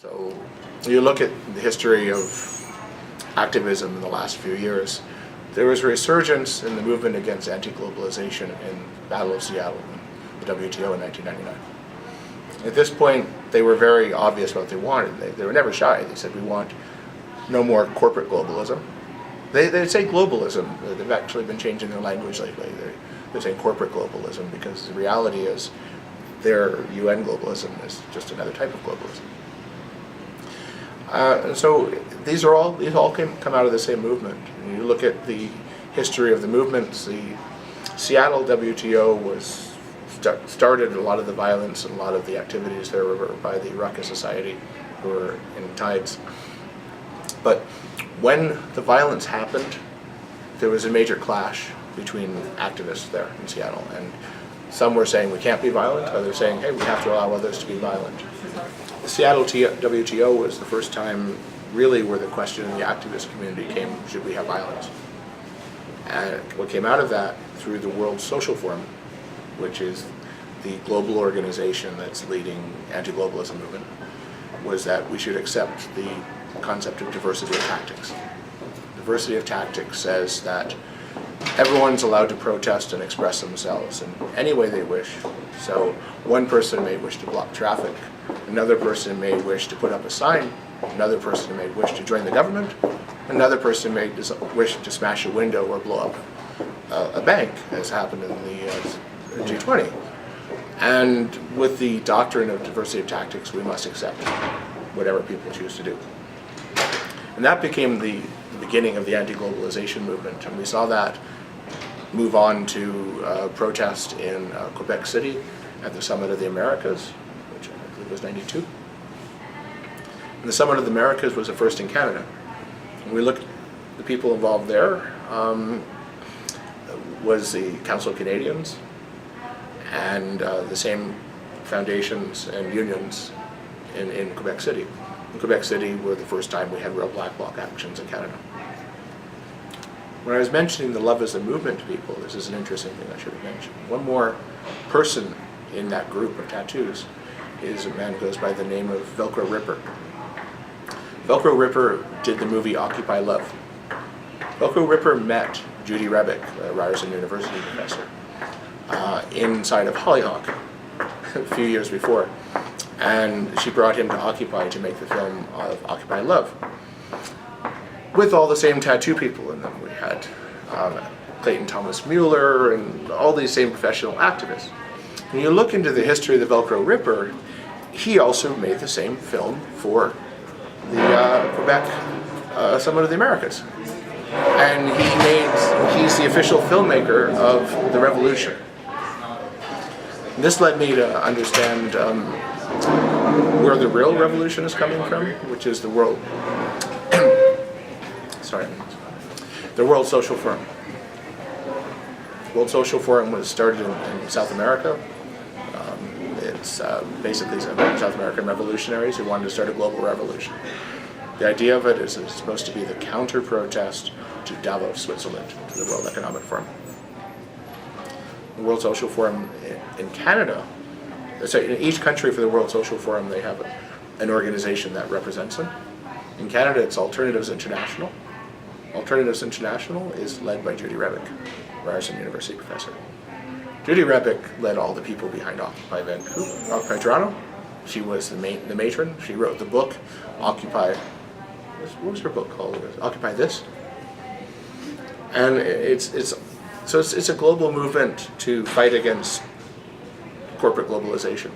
So you look at the history of activism in the last few years, there was a resurgence in the movement against anti-globalization in the Battle of Seattle, the WTO in 1999. At this point, they were very obvious what they wanted. They were never shy. They said, we want no more corporate globalism. They'd say globalism. They've actually been changing their language lately. They're saying corporate globalism because the reality is their UN globalism is just another type of globalism. And so these all come out of the same movement. And you look at the history of the movements. The Seattle WTO started a lot of the violence and a lot of the activities there were by the Rucka Society, who were in tides. But when the violence happened, there was a major clash between activists there in Seattle, and some were saying we can't be violent, others saying, hey, we have to allow others to be violent. The Seattle WTO was the first time really where the question in the activist community came, should we have violence? And what came out of that through the World Social Forum, which is the global organization that's leading anti-globalism movement, was that we should accept the concept of diversity of tactics. Diversity of tactics says that everyone's allowed to protest and express themselves in any way they wish. So one person may wish to block traffic, another person may wish to put up a sign, another person may wish to join the government, another person may wish to smash a window or blow up a bank, as happened in the G20. And with the doctrine of diversity of tactics, we must accept whatever people choose to do. And that became the beginning of the anti-globalization movement, and we saw that move on to protest in Quebec City at the Summit of the Americas, which I believe was '92. And the Summit of the Americas was the first in Canada. And we looked, the people involved there was the Council of Canadians and the same foundations and unions in Quebec City. In Quebec City were the first time we had real black bloc actions in Canada. When I was mentioning the Love as a Movement to people, this is an interesting thing I should have mentioned. One more person in that group of tattoos is a man who goes by the name of Velcro Ripper. Velcro Ripper did the movie Occupy Love. Velcro Ripper met Judy Rebick, a Ryerson University professor, inside of Hollyhock a few years before. And she brought him to Occupy to make the film of Occupy Love, with all the same tattoo people in them. We had Clayton Thomas Mueller and all these same professional activists. When you look into the history of the Velcro Ripper, he also made the same film for the Quebec Summit of the Americas. And he's the official filmmaker of the revolution. And this led me to understand where the real revolution is coming from, which is the World Social Forum. The World Social Forum was started in South America. It's basically South American revolutionaries who wanted to start a global revolution. The idea of it is it's supposed to be the counter-protest to Davos, Switzerland, to the World Economic Forum. The World Social Forum in Canada, so in each country for the World Social Forum, they have an organization that represents them. In Canada, it's Alternatives International. Alternatives International is led by Judy Rebick, Ryerson University professor. Judy Rebick led all the people behind Occupy Vancouver, Occupy Toronto. She was the matron. She wrote the book, Occupy, what was her book called? Occupy This. And it's a global movement to fight against corporate globalization.